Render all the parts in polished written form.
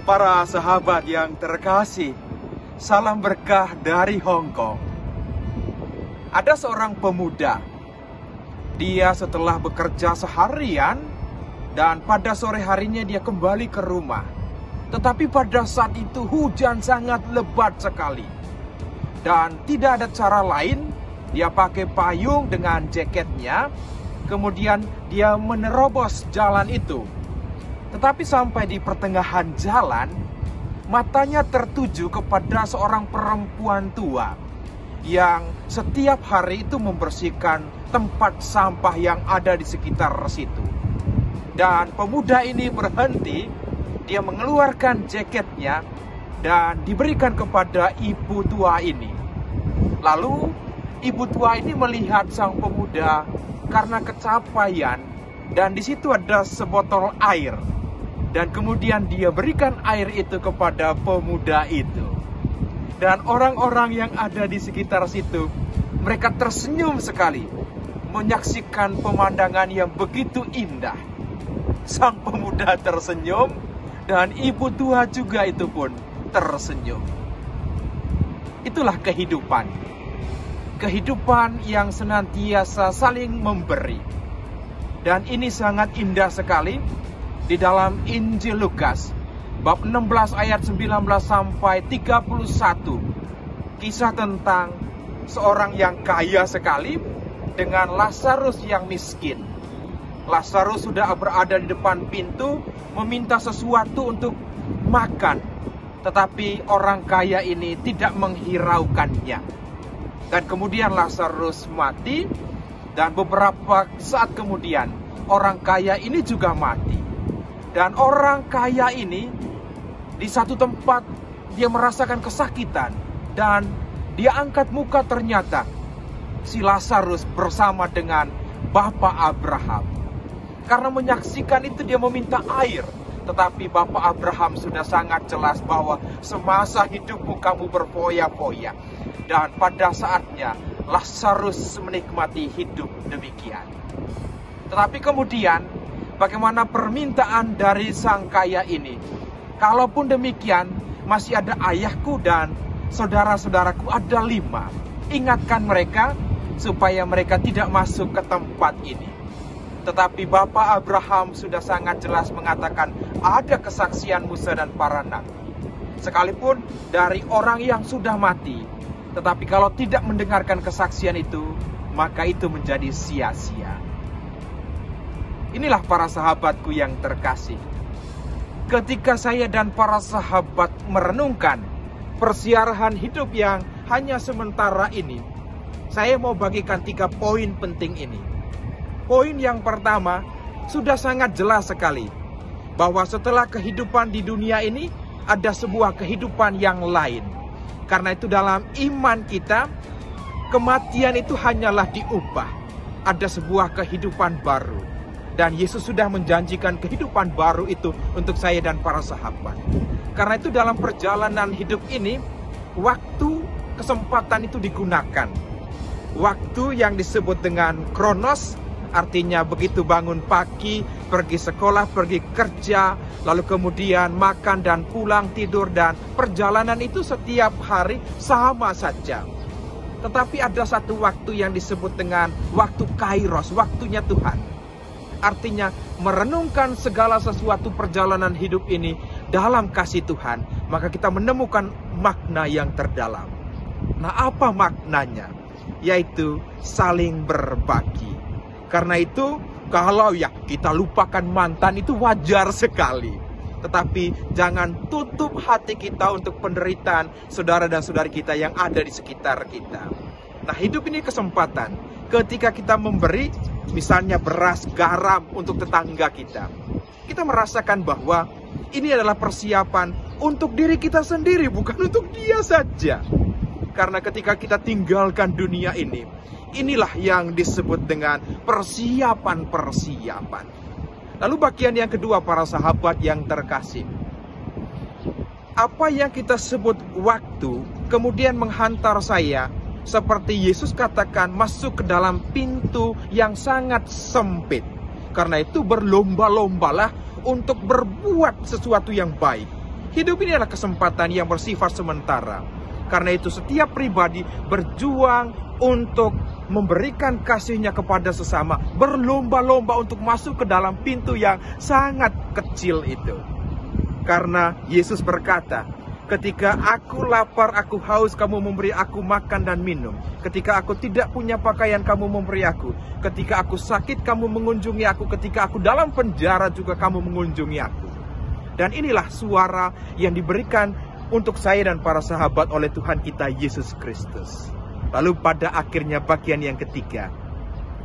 Para sahabat yang terkasih, salam berkah dari Hong Kong. Ada seorang pemuda. Dia setelah bekerja seharian dan pada sore harinya dia kembali ke rumah. Tetapi pada saat itu hujan sangat lebat sekali. Dan tidak ada cara lain, dia pakai payung dengan jaketnya. Kemudian dia menerobos jalan itu. Tetapi sampai di pertengahan jalan, matanya tertuju kepada seorang perempuan tua yang setiap hari itu membersihkan tempat sampah yang ada di sekitar situ. Dan pemuda ini berhenti, dia mengeluarkan jaketnya dan diberikan kepada ibu tua ini. Lalu ibu tua ini melihat sang pemuda karena kecapean dan di situ ada sebotol air. Dan kemudian dia berikan air itu kepada pemuda itu. Dan orang-orang yang ada di sekitar situ, mereka tersenyum sekali menyaksikan pemandangan yang begitu indah. Sang pemuda tersenyum dan ibu tua juga itu pun tersenyum. Itulah kehidupan. Kehidupan yang senantiasa saling memberi. Dan ini sangat indah sekali. Di dalam Injil Lukas, bab 16 ayat 19 sampai 31. Kisah tentang seorang yang kaya sekali dengan Lazarus yang miskin. Lazarus sudah berada di depan pintu meminta sesuatu untuk makan. Tetapi orang kaya ini tidak menghiraukannya. Dan kemudian Lazarus mati. Dan beberapa saat kemudian orang kaya ini juga mati. Dan orang kaya ini di satu tempat dia merasakan kesakitan dan dia angkat muka, ternyata si Lazarus bersama dengan Bapak Abraham. Karena menyaksikan itu dia meminta air, tetapi Bapak Abraham sudah sangat jelas bahwa semasa hidupmu kamu berfoya-foya. Dan pada saatnya Lazarus menikmati hidup demikian. Tetapi kemudian bagaimana permintaan dari sang kaya ini? Kalaupun demikian, masih ada ayahku dan saudara-saudaraku ada 5. Ingatkan mereka supaya mereka tidak masuk ke tempat ini. Tetapi Bapak Abraham sudah sangat jelas mengatakan ada kesaksian Musa dan para nabi. Sekalipun dari orang yang sudah mati, tetapi kalau tidak mendengarkan kesaksian itu, maka itu menjadi sia-sia. Inilah para sahabatku yang terkasih. Ketika saya dan para sahabat merenungkan persiarahan hidup yang hanya sementara ini, saya mau bagikan 3 poin penting ini. Poin yang pertama, sudah sangat jelas sekali bahwa setelah kehidupan di dunia ini, ada sebuah kehidupan yang lain. Karena itu dalam iman kita, kematian itu hanyalah diubah. Ada sebuah kehidupan baru. Dan Yesus sudah menjanjikan kehidupan baru itu untuk saya dan para sahabat. Karena itu dalam perjalanan hidup ini, waktu, kesempatan itu digunakan. Waktu yang disebut dengan kronos, artinya begitu bangun pagi, pergi sekolah, pergi kerja, lalu kemudian makan dan pulang tidur, dan perjalanan itu setiap hari sama saja. Tetapi ada satu waktu yang disebut dengan waktu kairos, waktunya Tuhan. Artinya merenungkan segala sesuatu perjalanan hidup ini dalam kasih Tuhan, maka kita menemukan makna yang terdalam. Nah, apa maknanya? Yaitu saling berbagi. Karena itu, kalau kita lupakan mantan itu wajar sekali. Tetapi jangan tutup hati kita untuk penderitaan saudara dan saudari kita yang ada di sekitar kita. Nah, hidup ini kesempatan. Ketika kita memberi, misalnya beras, garam untuk tetangga kita, kita merasakan bahwa ini adalah persiapan untuk diri kita sendiri, bukan untuk dia saja. Karena ketika kita tinggalkan dunia ini, inilah yang disebut dengan persiapan-persiapan. Lalu bagian yang kedua, para sahabat yang terkasih. Apa yang kita sebut waktu, kemudian menghantar saya seperti Yesus katakan, masuk ke dalam pintu yang sangat sempit. Karena itu berlomba-lombalah untuk berbuat sesuatu yang baik. Hidup ini adalah kesempatan yang bersifat sementara. Karena itu setiap pribadi berjuang untuk memberikan kasihnya kepada sesama, berlomba-lomba untuk masuk ke dalam pintu yang sangat kecil itu. Karena Yesus berkata, ketika aku lapar, aku haus, kamu memberi aku makan dan minum. Ketika aku tidak punya pakaian, kamu memberi aku. Ketika aku sakit, kamu mengunjungi aku. Ketika aku dalam penjara juga kamu mengunjungi aku. Dan inilah suara yang diberikan untuk saya dan para sahabat oleh Tuhan kita Yesus Kristus. Lalu pada akhirnya bagian yang ketiga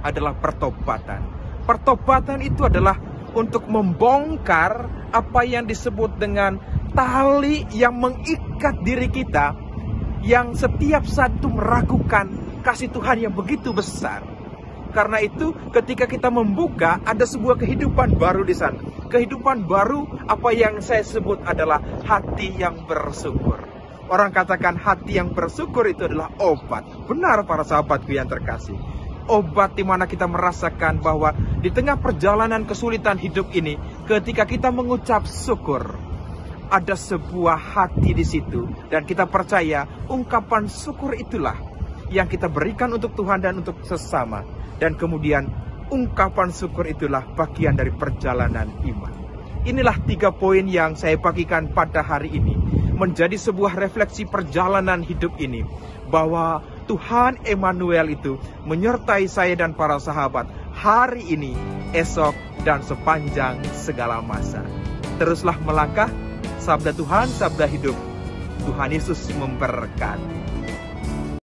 adalah pertobatan. Pertobatan itu adalah untuk membongkar apa yang disebut dengan tali yang mengikat diri kita, yang setiap saat itu meragukan kasih Tuhan yang begitu besar. Karena itu ketika kita membuka, ada sebuah kehidupan baru di sana. Kehidupan baru, apa yang saya sebut adalah hati yang bersyukur. Orang katakan hati yang bersyukur itu adalah obat. Benar para sahabatku yang terkasih. Obat di mana kita merasakan bahwa di tengah perjalanan kesulitan hidup ini, ketika kita mengucap syukur, ada sebuah hati di situ. Dan kita percaya ungkapan syukur itulah yang kita berikan untuk Tuhan dan untuk sesama. Dan kemudian ungkapan syukur itulah bagian dari perjalanan iman. Inilah 3 poin yang saya bagikan pada hari ini. Menjadi sebuah refleksi perjalanan hidup ini. Bahwa Tuhan Emmanuel itu menyertai saya dan para sahabat. Hari ini, esok, dan sepanjang segala masa. Teruslah melangkah. Sabda Tuhan, sabda hidup. Tuhan Yesus memberkati.